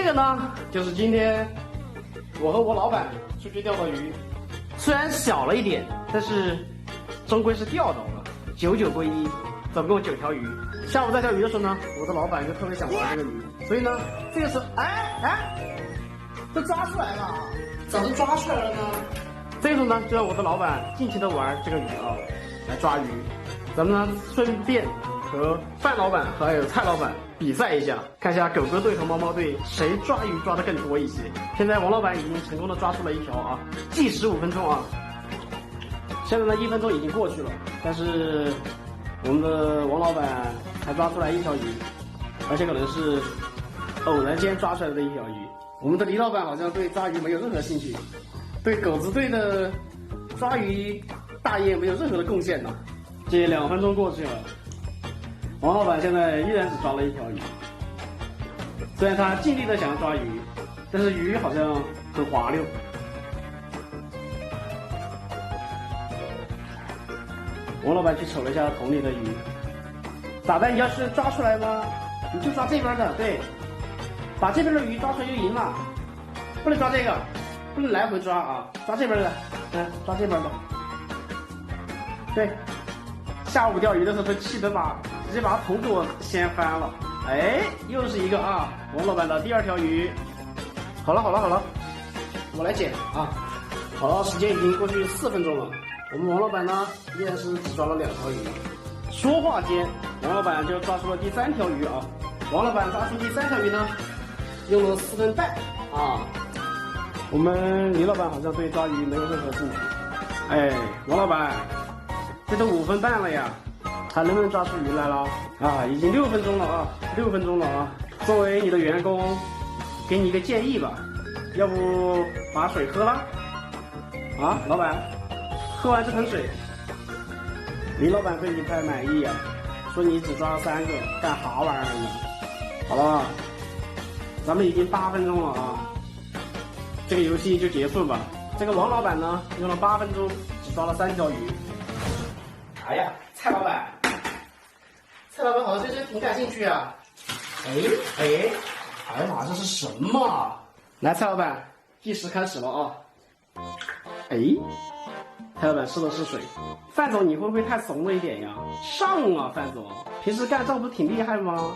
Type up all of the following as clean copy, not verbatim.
这个呢，就是今天我和我老板出去钓的鱼，虽然小了一点，但是终归是钓到了，99归一，总共9条鱼。下午在钓鱼的时候呢，我的老板就特别想玩这个鱼，所以呢，这个时候，都抓出来了，早就抓出来了呢。这个时候呢，就让我的老板尽情的玩这个鱼啊，来抓鱼。咱们呢，顺便和范老板还有蔡老板比赛一下，看一下狗哥队和猫猫队谁抓鱼抓的更多一些。现在王老板已经成功的抓出了一条啊，计时5分钟啊。现在呢1分钟已经过去了，但是我们的王老板才抓出来1条鱼，而且可能是偶然间抓出来的1条鱼。我们的李老板好像对抓鱼没有任何兴趣，对狗子队的抓鱼大业没有任何的贡献呢。这2分钟过去了，王老板现在依然只抓了1条鱼。虽然他尽力的想要抓鱼，但是鱼好像很滑溜。王老板去瞅了一下桶里的鱼，咋的？你要是抓出来吗？你就抓这边的，对，把这边的鱼抓出来就赢了，不能抓这个，不能来回抓啊，抓这边的，抓这边的，对。下午钓鱼的时候都气得直接把桶给我掀翻了。又是一个啊，王老板的第2条鱼。好了，我来捡啊。好了，时间已经过去4分钟了，我们王老板呢依然是只抓了2条鱼。说话间，王老板就抓出了第3条鱼啊。王老板抓出第3条鱼呢，用了4分半啊。我们李老板好像对抓鱼没有任何兴趣。王老板。这都5分半了呀，还能不能抓出鱼来了？已经6分钟了啊，6分钟了啊！作为你的员工，给你一个建议吧，要不把水喝了？啊，老板，喝完这盆水，李老板对你不太满意啊，说你只抓了3个，干啥玩意儿呢？好了，咱们已经8分钟了啊，这个游戏就结束吧。这个王老板呢，用了8分钟，只抓了3条鱼。蔡老板好像对这挺感兴趣啊。哎呀妈，这是什么？来，蔡老板，计时开始了啊。蔡老板试了试水。范总，你会不会太怂了一点呀？上啊，范总，平时干仗不是挺厉害吗？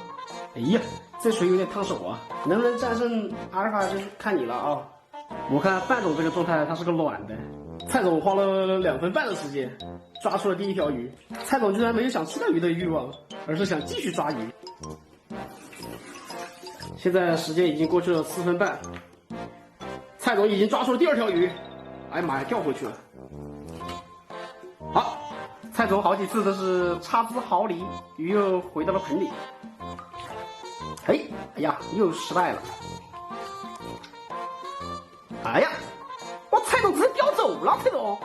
这水有点烫手啊，能不能战胜阿尔法就是看你了啊。我看范总这个状态，他是个软的。蔡总花了2分半的时间抓出了第1条鱼，蔡总居然没有想吃到鱼的欲望，而是想继续抓鱼。现在时间已经过去了4分半，蔡总已经抓出了第2条鱼，哎呀妈呀，掉回去了。好，蔡总好几次都是差之毫厘，鱼又回到了盆里。哎呀，又失败了。蔡总直接叼走了，蔡总。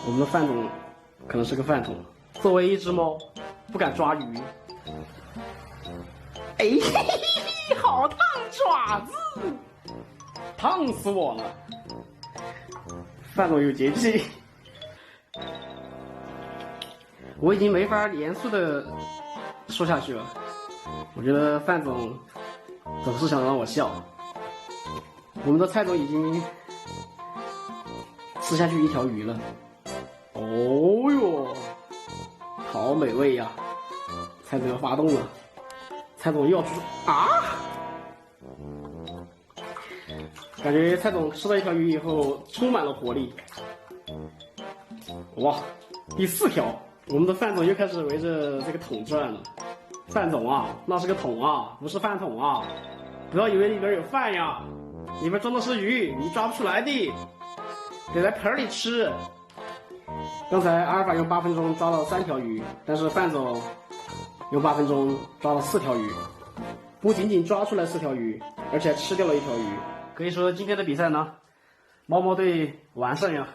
我们的范总可能是个饭桶，作为一只猫，不敢抓鱼。好烫爪子，烫死我了！范总有节气，我已经没法严肃的说下去了。我觉得范总总是想让我笑。我们的蔡总已经吃下去1条鱼了，哦哟，好美味呀！蔡总要发动了，蔡总又要出感觉蔡总吃了1条鱼以后充满了活力。哇，第4条，我们的范总又开始围着这个桶转了。范总啊，那是个桶啊，不是饭桶啊，不要以为里边有饭呀。里面装的是鱼，你抓不出来的，得在盆里吃。刚才阿尔法用8分钟抓了3条鱼，但是范总用8分钟抓了4条鱼，不仅仅抓出来4条鱼，而且还吃掉了1条鱼。可以说今天的比赛呢，猫猫队完胜呀。